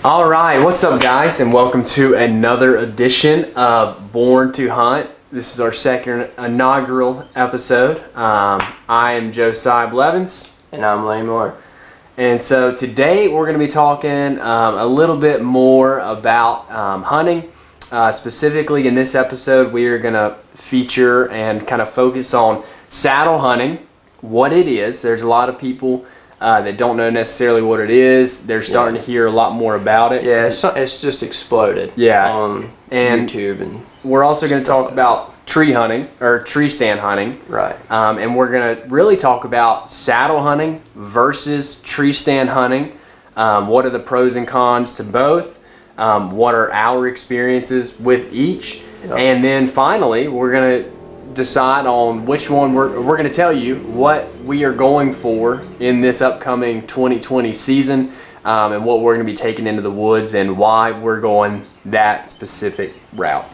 All right, what's up guys, and welcome to another edition of Born to Hunt. This is our second inaugural episode. I am Josiah Blevins. And I'm Lane Moore. And so today we're going to be talking a little bit more about hunting. Specifically in this episode, we are going to feature and kind of focus on saddle hunting, what it is. There's a lot of people that don't know necessarily what it is. They're starting to hear a lot more about it. Yeah, it's just exploded. Yeah, on and YouTube, and we're also going to talk about tree hunting or tree stand hunting. Right. And we're going to really talk about saddle hunting versus tree stand hunting. What are the pros and cons to both? What are our experiences with each? Yep. And then finally, we're going to decide on which one we're going to tell you what we are going for in this upcoming 2020 season, and what we're going to be taking into the woods and why we're going that specific route.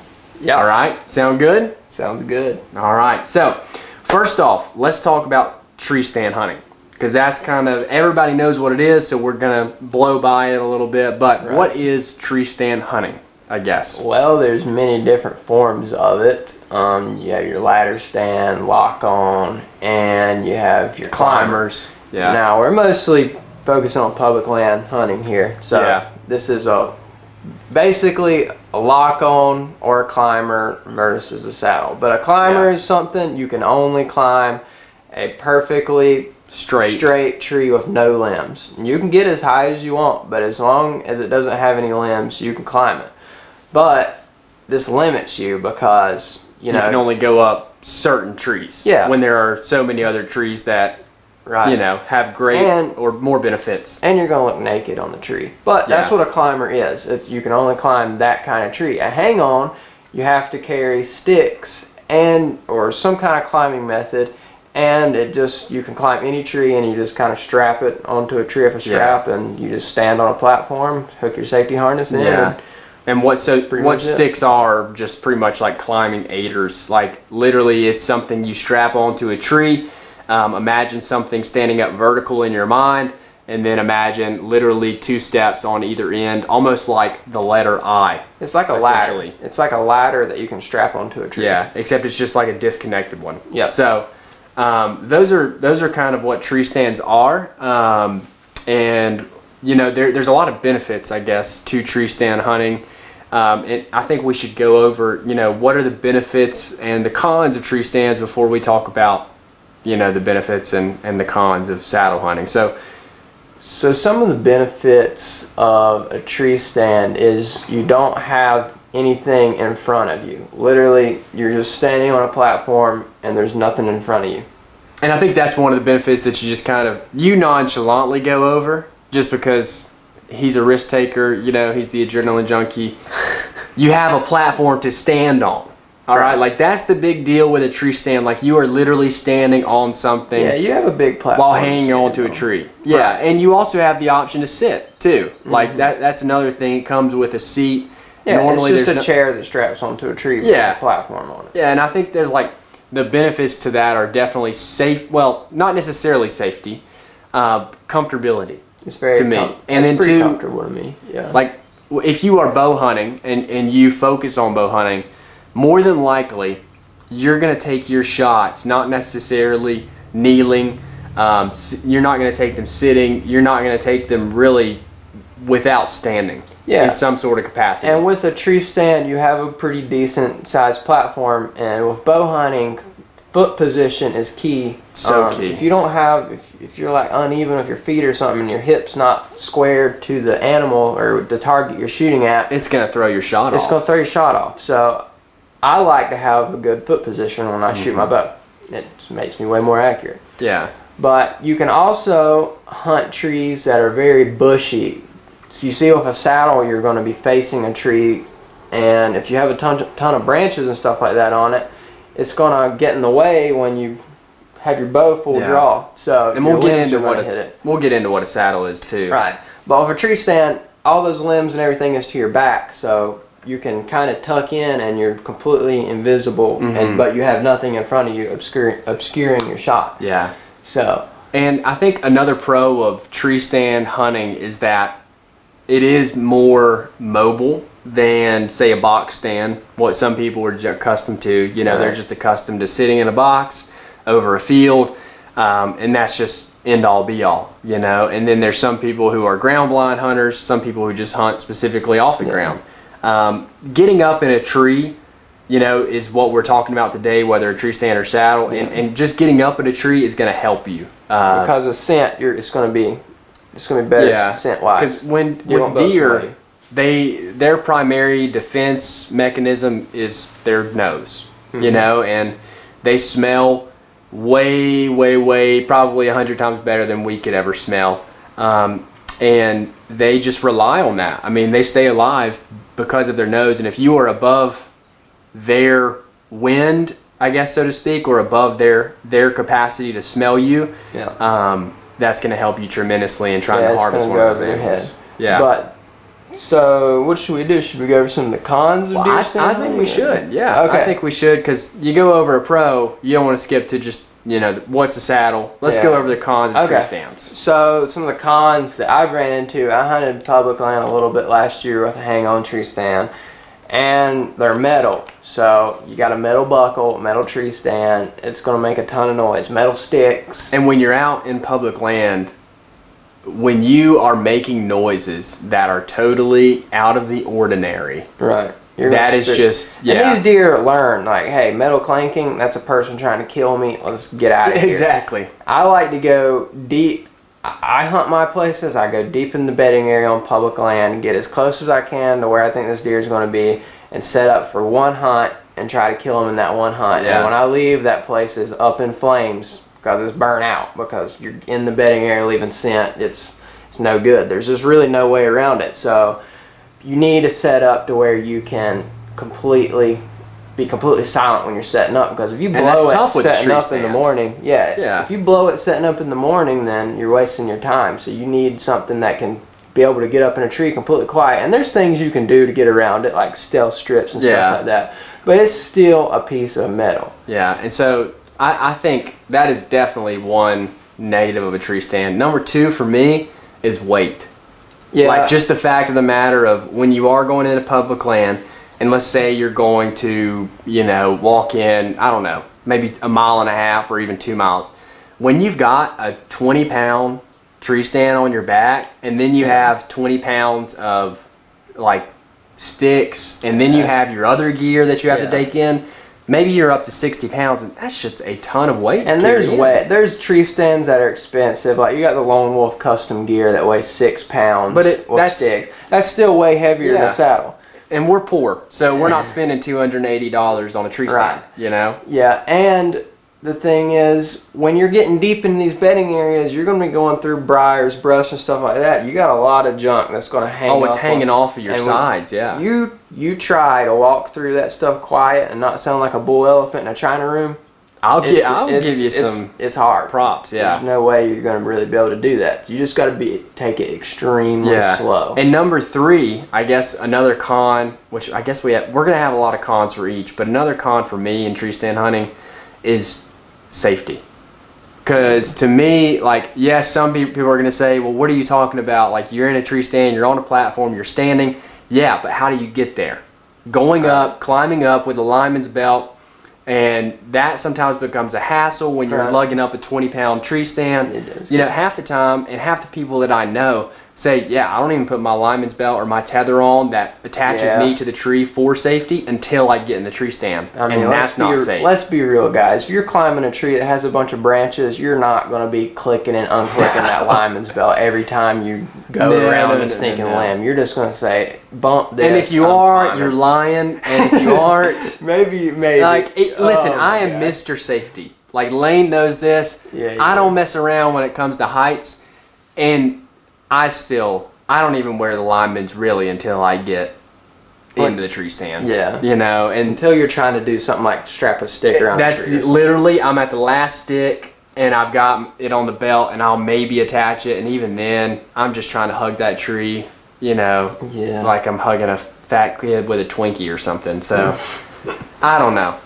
Yeah. All right. Sound good? Sounds good. All right. So first off, let's talk about tree stand hunting, because that's kind of, everybody knows what it is, so we're going to blow by it a little bit. But Right. What is tree stand hunting, I guess? Well, there's many different forms of it. You have your ladder stand, lock on, and you have your climbers. Yeah. Now we're mostly focusing on public land hunting here, so Yeah. this is basically a lock on or a climber versus a saddle. But a climber is something you can only climb a perfectly straight tree with no limbs. You can get as high as you want, but as long as it doesn't have any limbs, you can climb it. But this limits you because you can only go up certain trees. Yeah. When there are so many other trees that have great or more benefits. And you're going to look naked on the tree. But that's what a climber is. You can only climb that kind of tree. A hang on, you have to carry sticks or some kind of climbing method, and you can climb any tree, and you just kind of strap it onto a tree with a strap, and you just stand on a platform, hook your safety harness in. Yeah. And what sticks are just pretty much like climbing aiders. Like literally, it's something you strap onto a tree. Imagine something standing up vertical in your mind, and then imagine literally 2 steps on either end, almost like the letter I. It's like a ladder. It's like a ladder that you can strap onto a tree. Yeah, except it's just like a disconnected one. Yeah. So those are kind of what tree stands are, and there's a lot of benefits, I guess, to tree stand hunting. And I think we should go over, what are the benefits and the cons of tree stands before we talk about, the benefits and the cons of saddle hunting. So some of the benefits of a tree stand is you don't have anything in front of you. Literally, you're just standing on a platform and there's nothing in front of you. And I think that's one of the benefits that you just you nonchalantly go over, just because he's a risk taker, he's the adrenaline junkie. You have a platform to stand on. All right, like that's the big deal with a tree stand. Like you are literally standing on something. Yeah, you have a big platform while hanging onto a tree. Yeah, and you also have the option to sit too. Like that's another thing. It comes with a seat. Yeah, normally it's just a chair that straps onto a tree with a platform on it. Yeah, and I think there's the benefits to that are definitely safe. Well, not necessarily safety, comfortability. It's very to me, and then pretty comfortable to me. Yeah. Like if you are bow hunting and you focus on bow hunting, more than likely you're going to take your shots not necessarily kneeling. You're not going to take them sitting. You're not going to take them really without standing. Yeah. In some sort of capacity. And with a tree stand, you have a pretty decent sized platform, and with bow hunting, foot position is key. So key. If you don't have, if you're like uneven with your feet or something, and your hips not squared to the animal or the target you're shooting at, it's gonna throw your shot off. It's gonna throw your shot off. So I like to have a good foot position when I shoot my bow. It makes me way more accurate. Yeah. But you can also hunt trees that are very bushy. So you see, with a saddle, you're going to be facing a tree, and if you have a ton of branches and stuff like that on it, it's going to get in the way when you have your bow full draw. So and we'll get into what a saddle is too. Right. But with a tree stand, all those limbs and everything is to your back, so you can kind of tuck in and you're completely invisible, but you have nothing in front of you obscuring your shot. 'And I think another pro of tree stand hunting is that it is more mobile than, say, a box stand, what some people are accustomed to. You know, they're just accustomed to sitting in a box over a field, and that's just end all be all, you know. And then there's some people who are ground blind hunters, some people who just hunt specifically off the ground. Getting up in a tree, you know, is what we're talking about today, whether a tree stand or saddle, and just getting up in a tree is going to help you. Because of scent, it's going to be better scent wise. Because with deer, their primary defense mechanism is their nose, you know, and they smell way probably 100 times better than we could ever smell, and they just rely on that. I mean, they stay alive because of their nose, and if you are above their wind, I guess, so to speak, or above their capacity to smell you, that's going to help you tremendously in trying to harvest one of those animals. But so what should we do? Should we go over some of the cons of deer stand? I think we should. Yeah, I think we should, because you go over a pro, you don't want to skip to just, you know, what's a saddle. Let's go over the cons of tree stands. So some of the cons that I've ran into, I hunted public land a little bit last year with a hang-on tree stand, and they're metal. So you got a metal buckle, metal tree stand. It's going to make a ton of noise. Metal sticks. And when you're out in public land, when you are making noises that are totally out of the ordinary, right? That is just, And these deer learn, like, hey, metal clanking, that's a person trying to kill me. Let's get out of here. Exactly. I like to go deep. I hunt my places. I go deep in the bedding area on public land, get as close as I can to where I think this deer is going to be, and set up for one hunt and try to kill him in that one hunt. And when I leave, that place is up in flames because it's burnt out, because you're in the bedding area leaving scent. It's no good. There's just really no way around it. So you need to set up to where you can be completely silent when you're setting up, because if you blow it setting up in the morning, if you blow it setting up in the morning, then you're wasting your time. So you need something that can be able to get up in a tree completely quiet. And there's things you can do to get around it, like stealth strips and stuff like that, but it's still a piece of metal. And so I think that is definitely one negative of a tree stand. Number two for me is weight. Like, just the fact of the matter of when you are going into public land, and let's say you're going to, you know, walk in, I don't know, maybe 1.5 miles or even 2 miles. When you've got a 20-pound tree stand on your back, and then you have 20 pounds of, like, sticks, and then you have your other gear that you have to take in, maybe you're up to 60 pounds, and that's just a ton of weight. And there's tree stands that are expensive. Like, you got the Lone Wolf custom gear that weighs 6 pounds. But that's still way heavier than a saddle. And we're poor, so we're not spending $280 on a tree stand, you know? Yeah, and the thing is, when you're getting deep in these bedding areas, you're going to be going through briars, brush, and stuff like that. You got a lot of junk that's going to hang off. Oh, it's hanging off of your sides, You try to walk through that stuff quiet and not sound like a bull elephant in a china room. I'll give you some it's hard props, There's no way you're going to really be able to do that. You just got to take it extremely slow. And number three, I guess another con, which I guess we're going to have a lot of cons for each, but another con for me in tree stand hunting is safety. Because to me, like, yes, some people are going to say, well, what are you talking about? Like, you're in a tree stand, you're on a platform, you're standing. Yeah, but how do you get there? Going up, climbing up with a lineman's belt, and that sometimes becomes a hassle when you're lugging up a 20-pound tree stand. It does. You know, half the time, and half the people that I know say, yeah, I don't even put my lineman's belt or my tether on that attaches me to the tree for safety until I get in the tree stand. I mean, and that's not safe. Let's be real, guys. You're climbing a tree that has a bunch of branches. You're not going to be clicking and unclicking that lineman's belt every time you go around a sneaking limb. You're just going to say, bump this. And if you are, you're lying. And if you aren't, maybe. Like, listen, I am Mr. Safety. Like, Lane knows this. I don't mess around when it comes to heights. And I don't even wear the lineman's really until I get into the tree stand. You know, and until you're trying to do something like strap a stick around the tree. That's literally, I'm at the last stick and I've got it on the belt and I'll maybe attach it, and even then I'm just trying to hug that tree, you know, like I'm hugging a fat kid with a Twinkie or something. So I don't know.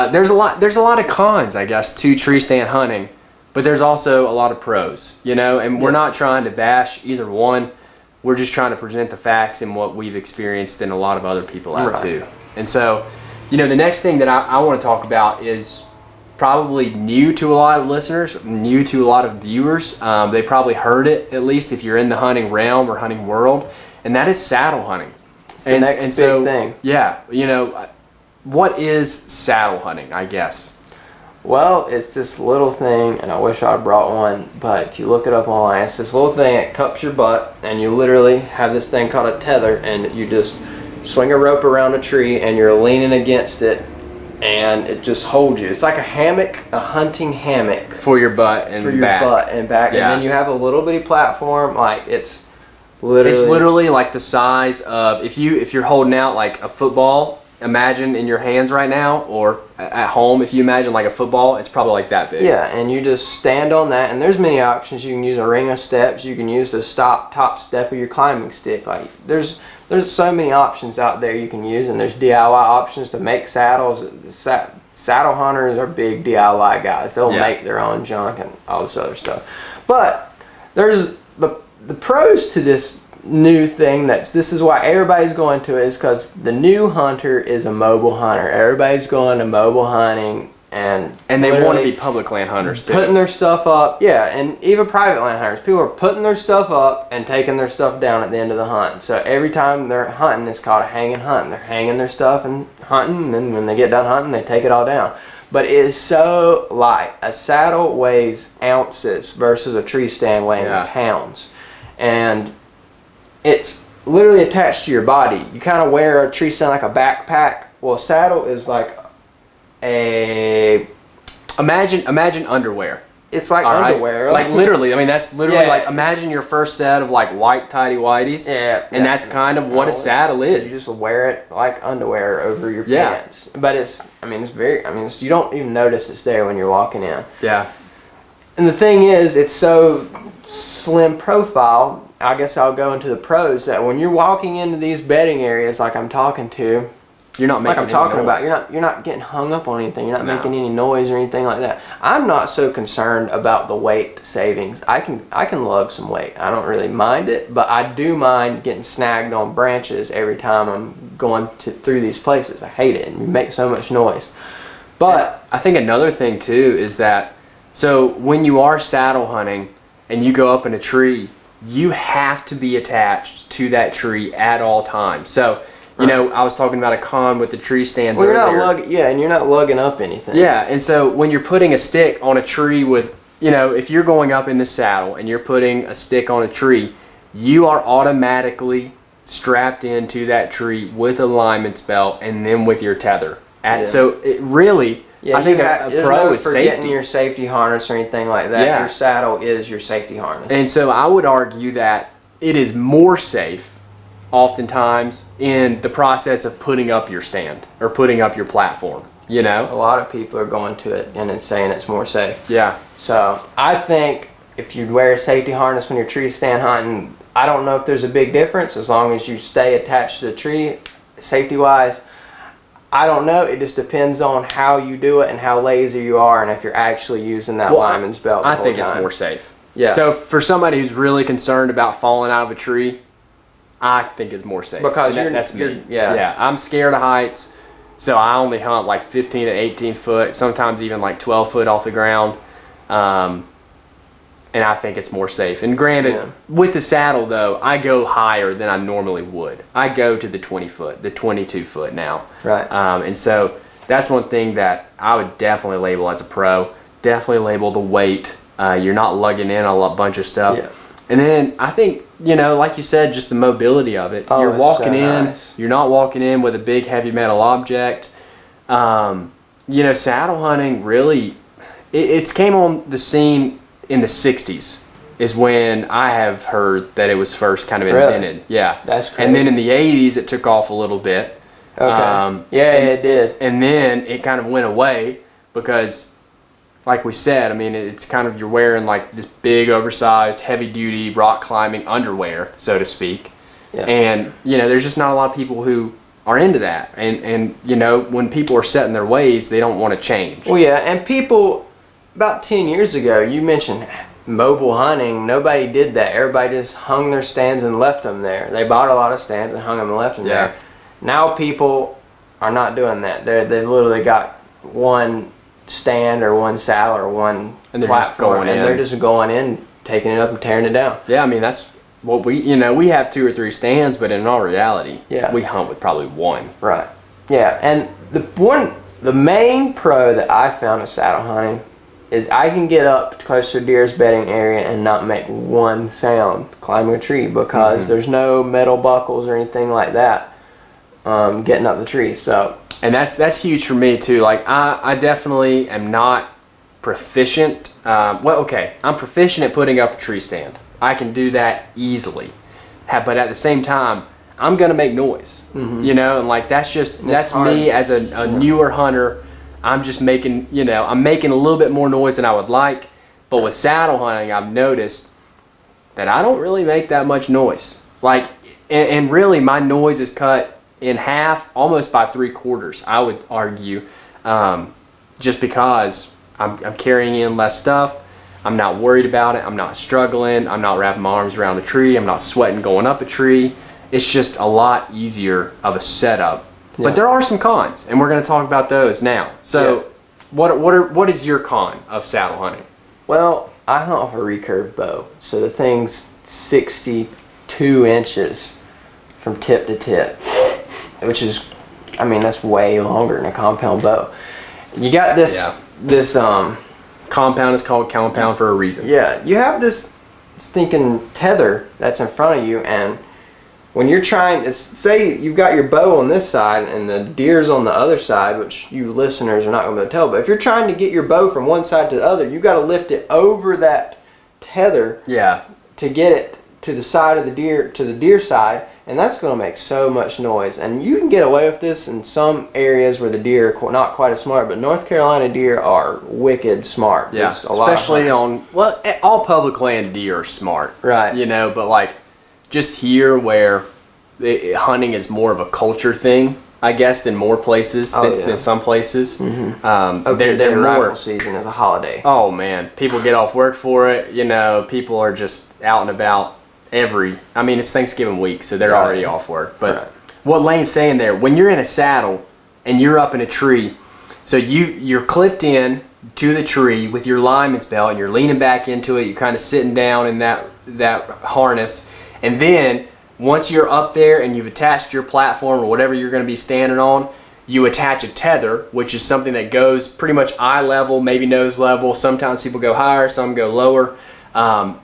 There's a lot of cons, I guess, to tree stand hunting. But there's also a lot of pros, you know, and we're not trying to bash either one. We're just trying to present the facts and what we've experienced and a lot of other people have too. And so, you know, the next thing that I want to talk about is probably new to a lot of listeners, new to a lot of viewers. They probably heard it, at least if you're in the hunting realm or hunting world, and that is saddle hunting. It's the next big thing. Yeah, you know, what is saddle hunting, I guess? Well, it's this little thing, and I wish I brought one, but if you look it up online, it's this little thing that cups your butt, and you literally have this thing called a tether, and you just swing a rope around a tree, and you're leaning against it, and it just holds you. It's like a hammock, a hunting hammock. For your butt and back. Yeah. And then you have a little bitty platform, like it's literally like the size of, if you're holding out like a football, imagine in your hands right now, or at home, if you imagine like a football, it's probably like that big. Yeah, and you just stand on that, and there's many options. You can use a ring of steps, you can use the top step of your climbing stick. Like there's so many options out there you can use, and there's DIY options to make saddles. Saddle hunters are big DIY guys. They'll make their own junk and all this other stuff. But there's the pros to this new thing. This is why everybody's going to it, is because the new hunter is a mobile hunter. Everybody's going to mobile hunting, and they want to be public land hunters too. Putting their stuff up, and even private land hunters. People are putting their stuff up and taking their stuff down at the end of the hunt. So every time they're hunting, it's called a hanging hunt. They're hanging their stuff and hunting, and then when they get done hunting, they take it all down. But it is so light. A saddle weighs ounces versus a tree stand weighing pounds. And it's literally attached to your body. You kind of wear a tree stand like a backpack. Well, a saddle is like imagine underwear. It's like underwear. Like literally, I mean, that's literally like, imagine your first set of like white tidy whities. And that's kind of what a saddle is. You just wear it like underwear over your pants. But it's you don't even notice it's there when you're walking in. Yeah. And the thing is, it's so slim profile. I guess I'll go into the pros, that when you're walking into these bedding areas like I'm talking to, you're not making you're not getting hung up on anything. You're not making any noise or anything like that. I'm not so concerned about the weight savings. I can lug some weight. I don't really mind it, but I do mind getting snagged on branches every time I'm going through these places. I hate it, and you make so much noise. But I think another thing too is that, so when you are saddle hunting and you go up in a tree, you have to be attached to that tree at all times. So, you know, I was talking about a con with the tree stands earlier. And you're not lugging up anything. Yeah, and so when you're putting a stick on a tree with, you know, if you're going up in the saddle and you're putting a stick on a tree, you are automatically strapped into that tree with a lineman's belt and then with your tether. So it really, I think a pro is safety. Forgetting your safety harness or anything like that. Yeah. Your saddle is your safety harness. And so I would argue that it is more safe oftentimes in the process of putting up your stand or putting up your platform, you know? A lot of people are going to it and it's saying it's more safe. Yeah. So I think if you wear a safety harness when you're tree stand hunting, I don't know if there's a big difference as long as you stay attached to the tree safety wise. I don't know. It just depends on how you do it and how lazy you are, and if you're actually using that lineman's belt. I think it's more safe. Yeah. So for somebody who's really concerned about falling out of a tree, I think it's more safe. Because that's me. Yeah. I'm scared of heights, so I only hunt like 15 to 18 foot, sometimes even like 12 foot off the ground. And I think it's more safe. And granted, with the saddle though, I go higher than I normally would. I go to the 20 foot, the 22 foot now. Right. And so that's one thing that I would definitely label as a pro. Definitely label the weight. You're not lugging in a bunch of stuff. Yeah. And then I think, you know, like you said, just the mobility of it. You're walking in. Nice. You're not walking in with a big heavy metal object. You know, saddle hunting really, it's came on the scene in the 60s is when I have heard that it was first kind of invented. Really? Yeah. That's crazy. And then in the 80s it took off a little bit. Okay. It did. And then it kind of went away because, like we said, I mean, it's kind of, you're wearing like this big oversized heavy duty rock climbing underwear, so to speak. Yeah. And, you know, there's just not a lot of people who are into that. And you know, when people are set in their ways, they don't want to change. Well, yeah, and people, about 10 years ago, you mentioned mobile hunting, nobody did that. Everybody just hung their stands and left them there. They bought a lot of stands and hung them and left them there. Now people are not doing that. They've literally got one stand or one saddle or one platform, and they're just going in, taking it up and tearing it down. Yeah, I mean, that's what we have 2 or 3 stands, but in all reality, we hunt with probably one. Right. Yeah, and the main pro that I found of saddle hunting is I can get up close to deer's bedding area and not make one sound climbing a tree, because there's no metal buckles or anything like that getting up the tree. So, and that's huge for me too. Like I definitely am not proficient. I'm proficient at putting up a tree stand. I can do that easily, but at the same time, I'm gonna make noise. You know, and like that's me as a newer hunter. I'm just making, I'm making a little bit more noise than I would like. But with saddle hunting, I've noticed that I don't really make that much noise. Like, and really my noise is cut in half, almost by 3/4, I would argue, just because I'm carrying in less stuff. I'm not worried about it. I'm not struggling. I'm not wrapping my arms around the tree. I'm not sweating going up a tree. It's just a lot easier of a setup. But there are some cons, and we're going to talk about those now. So, what is your con of saddle hunting? Well, I hunt with a recurve bow, so the thing's 62 inches from tip to tip, which is, I mean, that's way longer than a compound bow. You got this compound is called compound for a reason. Yeah, you have this stinking tether that's in front of you, and when you're trying to, say you've got your bow on this side and the deer's on the other side, which you listeners are not going to be able to tell, but if you're trying to get your bow from one side to the other, you've got to lift it over that tether to get it to the side of the deer, to the deer side, and that's going to make so much noise. And you can get away with this in some areas where the deer are not quite as smart, but North Carolina deer are wicked smart. Yeah, especially on, all public land deer are smart. Right. But like, just here where hunting is more of a culture thing, I guess, than more places, than some places. Their rifle season is a holiday. Oh man, people get off work for it. People are just out and about it's Thanksgiving week, so they're already off work. But what Lane's saying there, when you're in a saddle and you're up in a tree, so you're clipped in to the tree with your lineman's belt and you're leaning back into it, you're kind of sitting down in that harness. And then once you're up there and you've attached your platform or whatever you're going to be standing on, you attach a tether, which is something that goes pretty much eye level, maybe nose level. Sometimes people go higher, some go lower.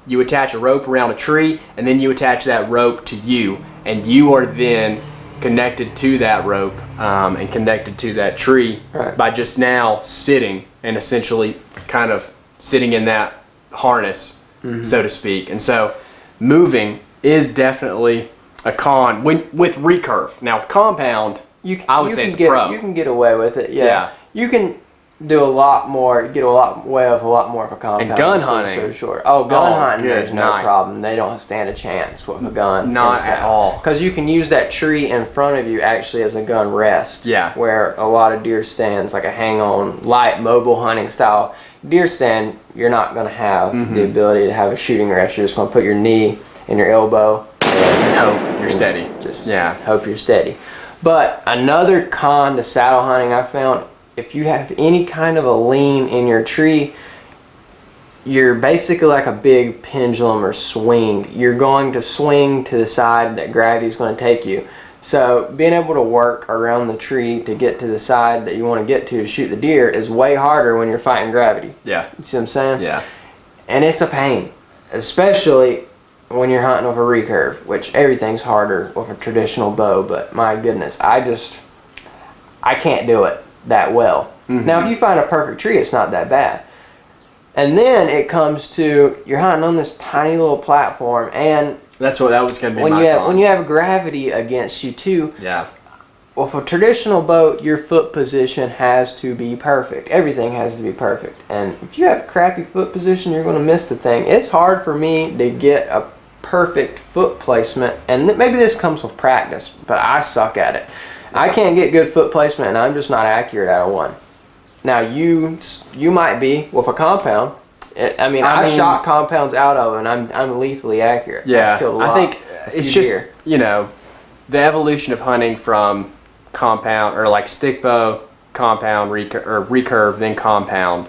You attach a rope around a tree, and then you attach that rope to you, and you are then connected to that rope and connected to that tree by just now sitting and essentially kind of sitting in that harness, so to speak. And so moving is definitely a con with recurve. Now compound, I would say it's a pro. You can get away with it. Yeah. You can do a lot more. Get a lot more of a compound. And gun hunting, so short. Gun hunting, there's no problem. They don't stand a chance with a gun. Not at all. Because you can use that tree in front of you actually as a gun rest. Yeah. Where a lot of deer stands, like a hang-on, light mobile hunting style deer stand, you're not going to have the ability to have a shooting rest. You're just going to put your knee and your elbow and hope you're steady. Just hope you're steady. But another con to saddle hunting I found, if you have any kind of a lean in your tree, you're basically like a big pendulum or swing. You're going to swing to the side that gravity is going to take you. So being able to work around the tree to get to the side that you want to get to shoot the deer is way harder when you're fighting gravity. Yeah. You see what I'm saying? Yeah. And it's a pain, especially when you're hunting with a recurve, which everything's harder with a traditional bow, but my goodness, I can't do it that well. Now, if you find a perfect tree, it's not that bad. And then it comes to, you're hunting on this tiny little platform, and that was going to be when you have gravity against you too. Yeah. Well, for a traditional bow, your foot position has to be perfect. Everything has to be perfect. And if you have a crappy foot position, you're going to miss the thing. It's hard for me to get a perfect foot placement, and maybe this comes with practice, but I suck at it. I can't get good foot placement, and I'm just not accurate out of one. Now you might be with a compound, I've shot compounds out of it, and I'm lethally accurate. Yeah, I've killed a lot, I think it's just the evolution of hunting from compound or like stick bow, compound, recurve, then compound.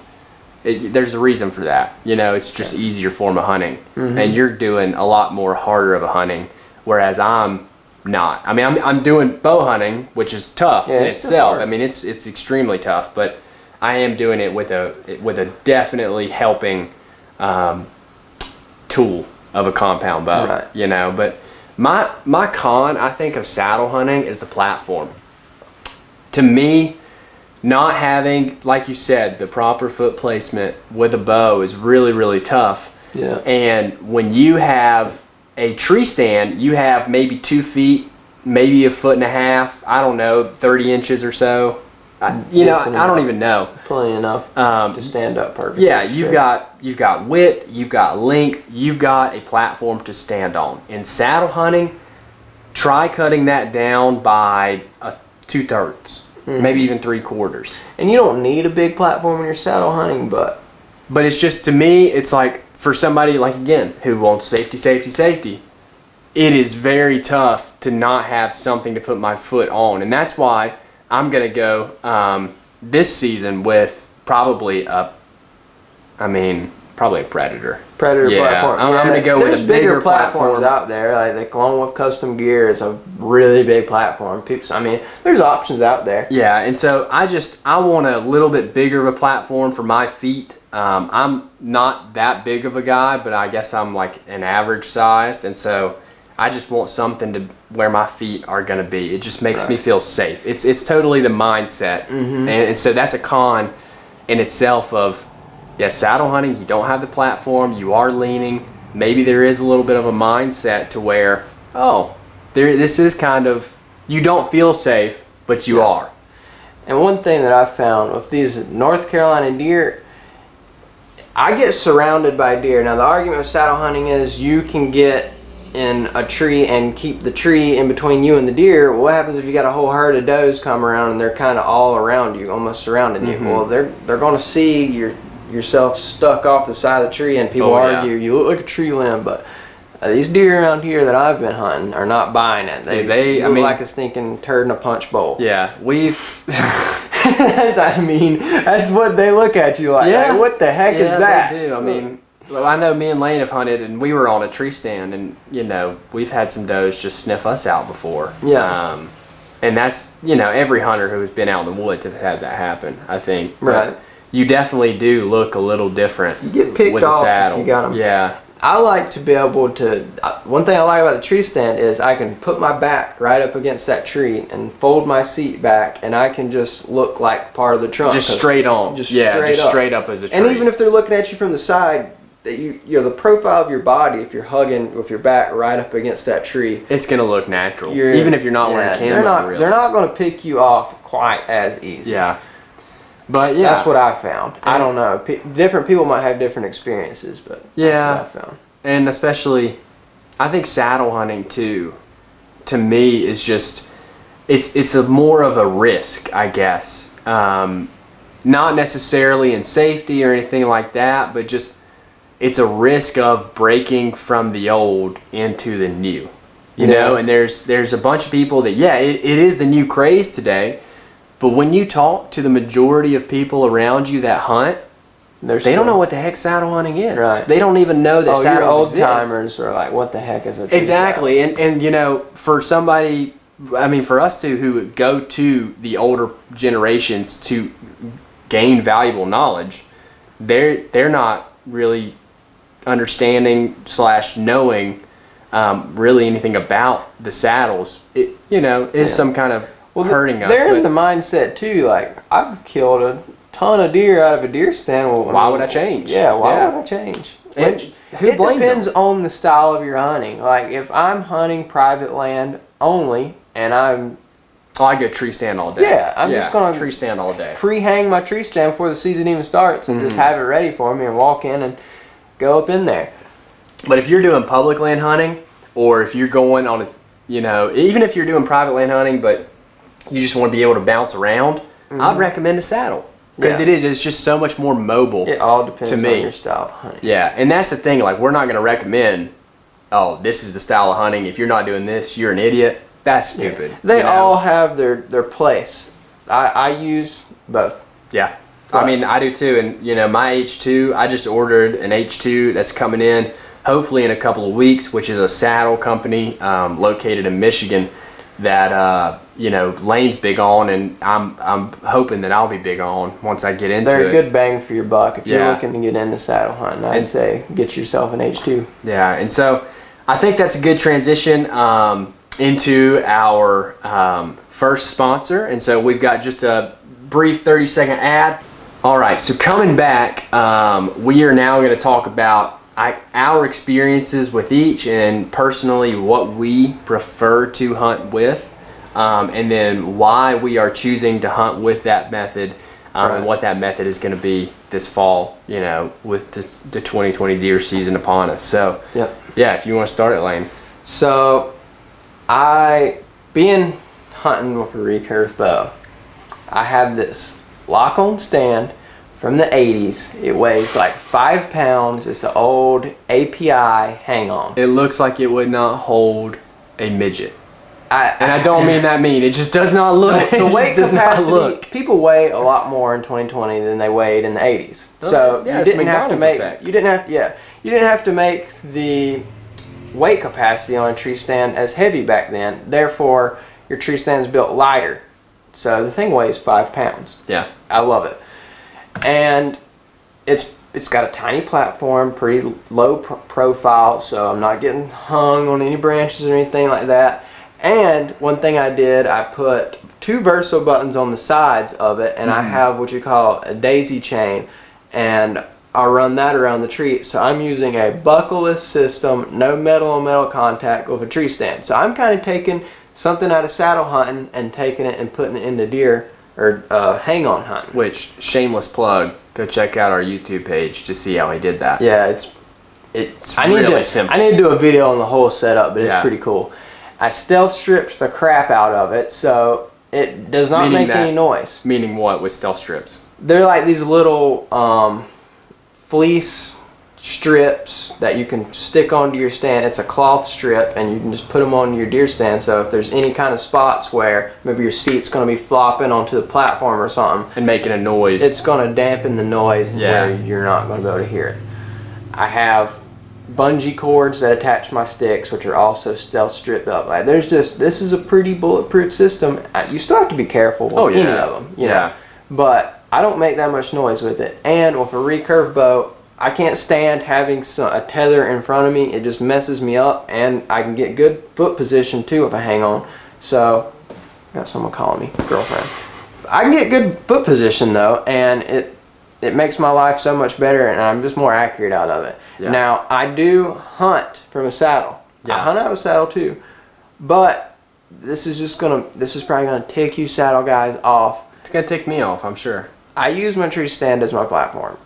There's a reason for that. It's just easier form of hunting, and you're doing a lot more harder of a hunting, whereas I'm not. I'm doing bow hunting, which is tough in itself. It's extremely tough, but I am doing it with a definitely helping tool of a compound bow. Right. But my con, I think, of saddle hunting is the platform. To me, not having, like you said, the proper foot placement with a bow is really, really tough. Yeah. And when you have a tree stand, you have maybe 2 feet, maybe 1.5 feet, I don't know, 30 inches or so. I don't even know. Plenty enough to stand up perfectly. Yeah, you've got width, you've got length, you've got a platform to stand on. In saddle hunting, try cutting that down by 2/3, maybe even 3/4. And you don't need a big platform when you're saddle hunting, but it's just, to me, it's like for somebody like, again, who wants safety, it is very tough to not have something to put my foot on, and that's why I'm going to go this season with probably a Predator. Platform. I'm going to go with a bigger platform. out there. Like the Lone Wolf Custom Gear is a really big platform. There's options out there. Yeah, and so I want a little bit bigger of a platform for my feet. I'm not that big of a guy, but I guess I'm like an average sized, and so I just want something to where my feet are going to be. It just makes me feel safe. It's totally the mindset. And so that's a con in itself of, saddle hunting, you don't have the platform, you are leaning. Maybe there is a little bit of a mindset to where, this is kind of, you don't feel safe, but you are. And one thing that I've found with these North Carolina deer, I get surrounded by deer. Now the argument with saddle hunting is you can get in a tree and keep the tree in between you and the deer. What happens if you got a whole herd of does come around and they're kind of all around you, almost surrounding you? Well, they're going to see yourself stuck off the side of the tree, and people argue you look like a tree limb. But these deer around here that I've been hunting are not buying it. They look like a stinking turd in a punch bowl. Yeah, that's what they look at you like. Yeah. Like, what the heck is that? They do. I know me and Lane have hunted, and we were on a tree stand, and we've had some does just sniff us out before. Yeah. And that's every hunter who has been out in the woods have had that happen, I think. Right. But you definitely do look a little different. You get picked with off a saddle. if you got them. Yeah. I like to be able to. One thing I like about the tree stand is I can put my back right up against that tree and fold my seat back, and I can just look like part of the trunk. Just straight on. Just straight up as a tree. And even if they're looking at you from the side, that the profile of your body, if you're hugging with your back right up against that tree, it's gonna look natural. Even if you're not wearing camo. They're not going to pick you off quite as easy. Yeah. But that's what I found. I don't know. Different people might have different experiences, but that's what I found. And especially, I think saddle hunting too, to me, is just it's a more of a risk, I guess. Not necessarily in safety or anything like that, but just it's a risk of breaking from the old into the new. You know, and there's a bunch of people that it is the new craze today. But when you talk to the majority of people around you that hunt, they don't know what the heck saddle hunting is. Right. They don't even know that saddles exist. Your old timers are like, what the heck is a tree Exactly. saddle? And for somebody, for us who go to the older generations to gain valuable knowledge, they're not really understanding / knowing really anything about the saddles. It is some kind of hurting us. They're in the mindset too. Like, I've killed a ton of deer out of a deer stand. Well, why would I change? Yeah, why would I change? It depends on the style of your hunting. Like, if I'm hunting private land only and I go tree stand all day. Yeah, I'm just gonna tree stand all day. Pre-hang my tree stand before the season even starts and just have it ready for me and walk in and go up in there. But if you're doing public land hunting, or if you're going on even if you're doing private land hunting, but you just want to be able to bounce around, I'd recommend a saddle. because it's just so much more mobile. It all depends to me. on your style of hunting. Yeah, and that's the thing. Like, we're not going to recommend, oh, this is the style of hunting. If you're not doing this, you're an idiot. That's stupid. They all have their place. I use both. Yeah. I mean, I do too. And, you know, my H2, I just ordered an H2 that's coming in hopefully in a couple of weeks, which is a saddle company located in Michigan that, you know, Lane's big on, and I'm hoping that I'll be big on once I get into it. They're a good bang for your buck if you're looking to get into saddle hunting. I'd say get yourself an H2. Yeah, and so I think that's a good transition into our first sponsor. And so we've got just a brief 30-second ad. All right, so coming back, we are now going to talk about our experiences with each, and personally what we prefer to hunt with, and then why we are choosing to hunt with that method, and what that method is going to be this fall, you know, with the 2020 deer season upon us. So yeah, if you want to start it, Lane. So being hunting with a recurve bow, I have this lock-on stand from the 80s. It weighs like 5 pounds. It's an old API hang-on. It looks like it would not hold a midget. And I don't mean that mean. It just does not look. The weight capacity, people weigh a lot more in 2020 than they weighed in the 80s. So yeah, you didn't have to make you didn't have to make the weight capacity on a tree stand as heavy back then. Therefore, your tree stand is built lighter. So the thing weighs 5 pounds. Yeah, I love it. And it's got a tiny platform, pretty low profile, so I'm not getting hung on any branches or anything like that. And one thing I did, I put 2 Verso buttons on the sides of it, and I have what you call a daisy chain, and I'll run that around the tree. So I'm using a buckleless system, no metal on metal contact with a tree stand. So I'm kind of taking something out of saddle hunting and taking it and putting it into deer or hang-on hunting. Which, shameless plug, go check out our YouTube page to see how he did that. Yeah, it's really simple. I need to do a video on the whole setup, but it's pretty cool. I stealth stripped the crap out of it, so it does not make any noise. Meaning what with stealth strips? They're like these little fleece strips that you can stick onto your stand. It's a cloth strip, and you can just put them on your deer stand, so if there's any kind of spots where maybe your seat's going to be flopping onto the platform or something and making a noise, it's going to dampen the noise where you're not going to be able to hear it. I have bungee cords that attach my sticks, which are also stealth stripped up. Like, this is a pretty bulletproof system. You still have to be careful with any of them, you know? But I don't make that much noise with it. And with a recurve bow, I can't stand having a tether in front of me. It just messes me up, and I can get good foot position too if I hang on. So, got someone calling me, girlfriend. I can get good foot position though, and it makes my life so much better, and I'm just more accurate out of it. Yeah. Now, I do hunt from a saddle. Yeah. I hunt out of a saddle too, but this is probably gonna tick you saddle guys off. It's gonna tick me off, I'm sure. I use my tree stand as my platform.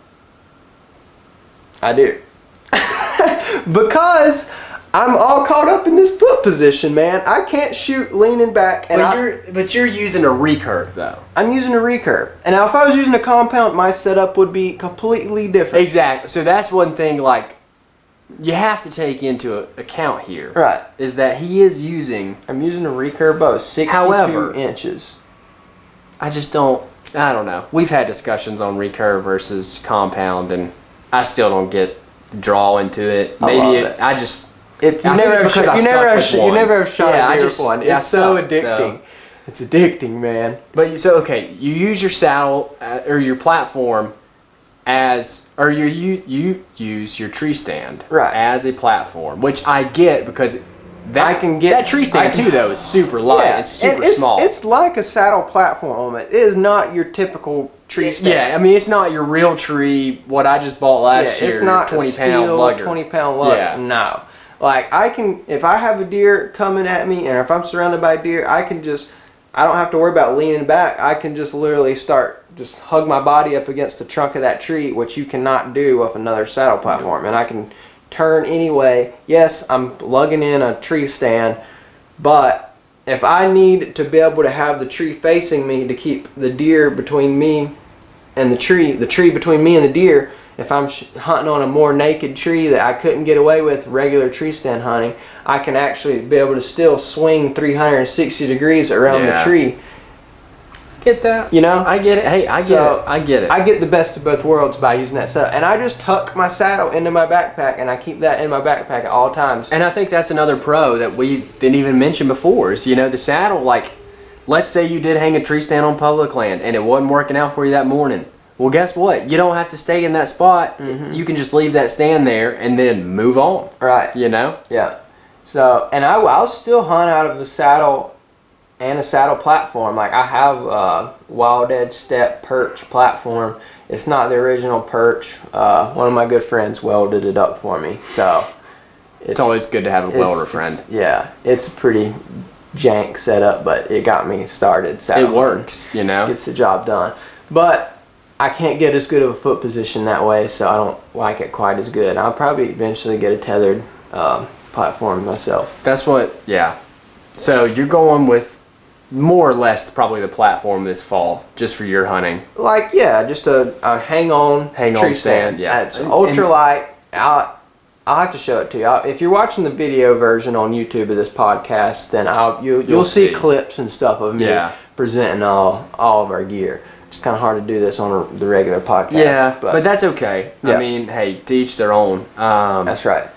I do. Because I'm all caught up in this foot position, man. I can't shoot leaning back. And but you're using a recurve, though. I'm using a recurve. And now if I was using a compound, my setup would be completely different. Exactly. So that's one thing, like, you have to take into account here. Right. Is that he is using... I'm using a recurve bow, 62 inches. I don't know. We've had discussions on recurve versus compound, and I still don't get the draw into it. Maybe you never have shot a deer with one. It's so addicting. It's addicting, man. But so okay, you use your saddle or your platform you use your tree stand as a platform, which I get because that tree stand too though is super light. Yeah, it's super small. It's like a saddle platform. It is not your typical tree stand. Yeah, I mean it's not your real tree. What I just bought last year. It's not 20-pound lugger. 20-pound lugger. Yeah. No. Like if I have a deer coming at me, and if I'm surrounded by deer, I don't have to worry about leaning back. I can just literally just hug my body up against the trunk of that tree, which you cannot do with another saddle platform. And I can turn anyway. Yes, I'm lugging in a tree stand, but if I need to be able to have the tree facing me to keep the deer between me and the tree between me and the deer, if I'm hunting on a more naked tree that I couldn't get away with regular tree stand hunting, I can actually be able to still swing 360 degrees around the tree. Get that? You know? I get it. Hey, I get it. I get the best of both worlds by using that setup. And I just tuck my saddle into my backpack, and I keep that in my backpack at all times. And I think that's another pro that we didn't even mention before is, you know, the saddle, like, let's say you did hang a tree stand on public land and it wasn't working out for you that morning. Well, guess what? You don't have to stay in that spot. You can just leave that stand there and then move on. Right. You know? Yeah. So, and I'll still hunt out of the saddle and a saddle platform. Like, I have a Wild Edge Step perch platform. It's not the original perch. One of my good friends welded it up for me. So it's always good to have a welder friend. Yeah, it's a pretty jank setup, but it got me started. It works, you know. Gets the job done. But I can't get as good of a foot position that way, so I don't like it quite as good. I'll probably eventually get a tethered platform myself. That's what, yeah. So you're going with more or less probably the platform this fall, just for your hunting. Like, yeah, just a hang-on tree stand. Yeah, it's ultralight. I'll have to show it to you. If you're watching the video version on YouTube of this podcast, then you'll see clips and stuff of me presenting all of our gear. It's kind of hard to do this on the regular podcast. Yeah, but that's okay. Yeah. I mean, hey, to each their own. That's right.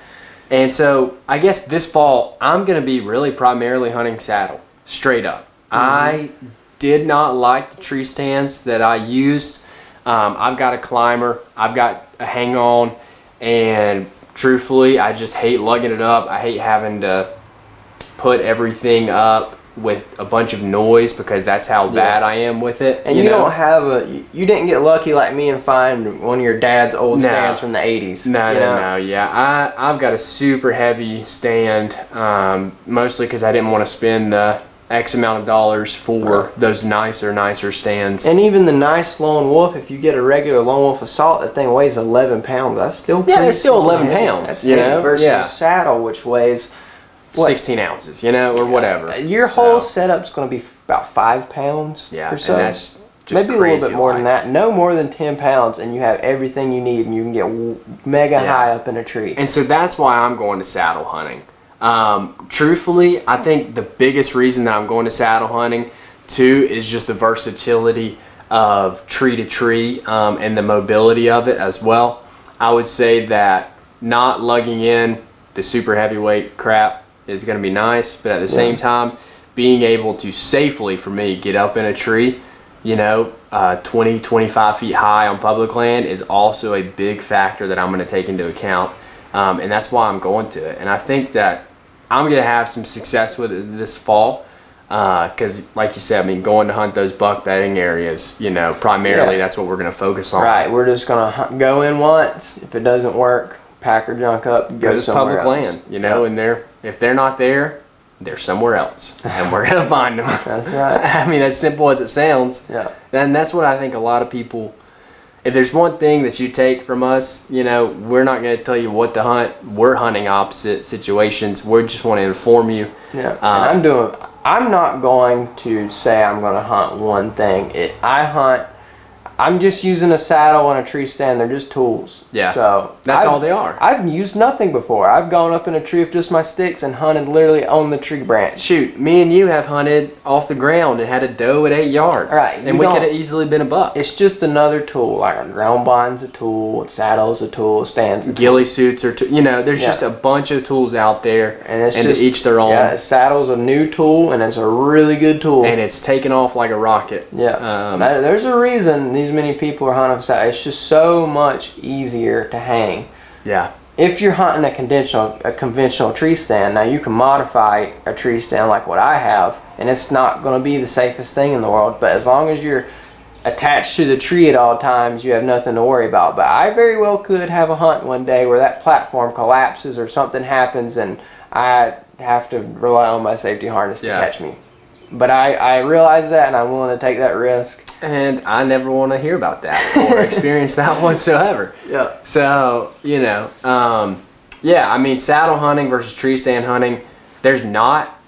And so I guess this fall, I'm going to be really primarily hunting saddle, straight up. I did not like the tree stands that I used. I've got a climber, I've got a hang-on, and truthfully, I just hate lugging it up. I hate having to put everything up with a bunch of noise because that's how bad I am with it. And you don't have you didn't get lucky like me and find one of your dad's old stands from the 80s. No, yeah. I've got a super heavy stand, mostly because I didn't want to spend the X amount of dollars for those nicer stands. And even the nice Lone Wolf, if you get a regular Lone Wolf Assault, that thing weighs 11 pounds. That's still pretty it's still 11 pounds. That's versus a saddle, which weighs 16 ounces, you know, or whatever. Your whole setup's going to be about 5 pounds or so. And that's just maybe a little bit more than that. No more than 10 pounds, and you have everything you need, and you can get mega high up in a tree. And so that's why I'm going to saddle hunting. Truthfully, I think the biggest reason that I'm going to saddle hunting too is just the versatility of tree to tree and the mobility of it as well. I would say that not lugging in the super heavyweight crap is going to be nice, but at the same time, being able to safely, for me, get up in a tree, you know, 20, 25 feet high on public land is also a big factor that I'm going to take into account. And that's why I'm going to it. And I think that I'm going to have some success with it this fall because, like you said, I mean, going to hunt those buck bedding areas, you know, primarily that's what we're going to focus on. Right. We're just going to go in once. If it doesn't work, pack or junk up, go somewhere else. Because it's public land, you know, and if they're not there, they're somewhere else. And we're going to find them. That's right. I mean, as simple as it sounds. Yeah. And that's what I think a lot of people... If there's one thing that you take from us, you know, we're not going to tell you what to hunt. We're hunting opposite situations. We just want to inform you. Yeah, and I'm not going to say I'm going to hunt one thing. I'm just using a saddle and a tree stand. They're just tools. Yeah, so that's all they are. I've used nothing before. I've gone up in a tree with just my sticks and hunted literally on the tree branch. Shoot, me and you have hunted off the ground and had a doe at 8 yards. Right. And we could have easily been a buck. It's just another tool. Like a ground bind's a tool, a saddle's a tool, a stand's a tool. Ghillie suits are you know, there's just a bunch of tools out there. And it's just, each their own. Yeah, a saddle's a new tool and it's a really good tool. And it's taken off like a rocket. Yeah. There's a reason these many people are hunting with saddle. It's just so much easier to hang. Yeah. If you're hunting a conventional tree stand, now you can modify a tree stand like what I have, and it's not going to be the safest thing in the world, but as long as you're attached to the tree at all times, you have nothing to worry about. But I very well could have a hunt one day where that platform collapses or something happens and I have to rely on my safety harness to catch me. But I realize that and I'm willing to take that risk. And I never want to hear about that or experience that whatsoever. Yeah. So, you know, yeah, I mean, saddle hunting versus tree stand hunting, there's not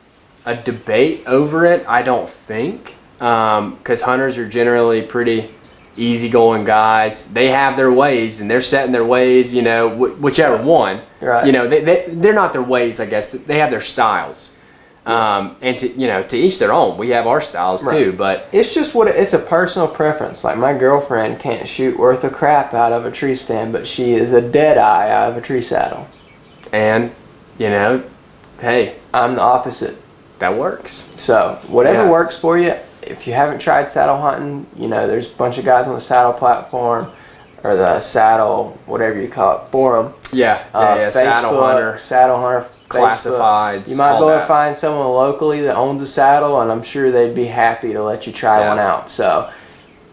a debate over it, I don't think, because hunters are generally pretty easygoing guys. They have their ways, and they're setting their ways, you know, whichever one. Right. You know, they're not their ways, I guess. They have their styles. And to each their own. We have our styles too, but it's just it's a personal preference. Like my girlfriend can't shoot worth a crap out of a tree stand, but she is a dead eye out of a tree saddle. And hey, I'm the opposite. That works. So whatever works for you. If you haven't tried saddle hunting, there's a bunch of guys on the saddle platform or the saddle, whatever you call it, forum. Yeah, Facebook, Saddle Hunter. Classifieds. You might be able to find someone locally that owns a saddle, and I'm sure they'd be happy to let you try one out. So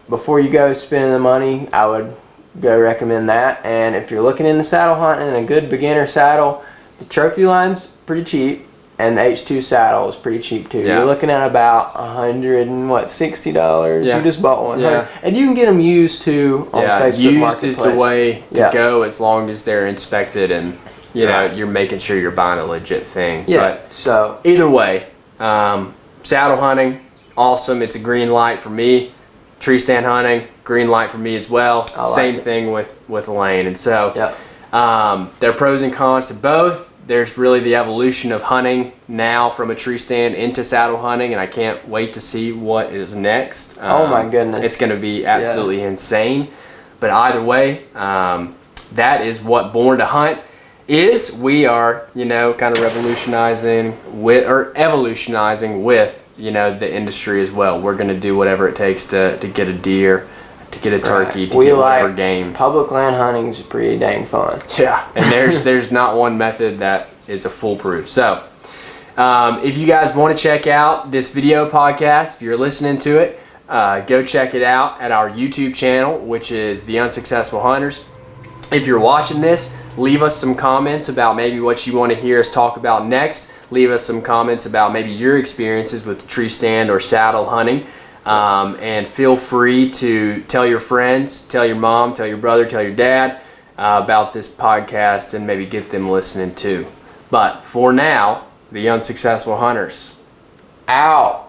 before you go spending the money, I would go recommend that. And if you're looking into saddle hunting and a good beginner saddle, the trophy line's pretty cheap, and the H2 saddle is pretty cheap too. You're looking at about $160. You just bought one, and you can get them used too on Facebook used Marketplace. Is the way to go, as long as they're inspected and you're making sure you're buying a legit thing. But so either way, saddle hunting, awesome. It's a green light for me. Tree stand hunting, green light for me as well. Same thing with Lane. And so there are pros and cons to both. There's really the evolution of hunting now from a tree stand into saddle hunting, and I can't wait to see what is next. Oh my goodness. It's going to be absolutely insane. But either way, that is what Born to Hunt is. We are, kind of evolutionizing with, the industry as well. We're going to do whatever it takes to get a deer, to get a turkey, to get whatever game. Public land hunting is pretty dang fun. Yeah, and there's not one method that is a foolproof. So if you guys want to check out this video podcast, if you're listening to it, go check it out at our YouTube channel, which is The Unsuccessful Hunters. If you're watching this, leave us some comments about maybe what you want to hear us talk about next. Leave us some comments about maybe your experiences with tree stand or saddle hunting. And feel free to tell your friends, tell your mom, tell your brother, tell your dad about this podcast, and maybe get them listening too. But for now, The Unsuccessful Hunters. Out.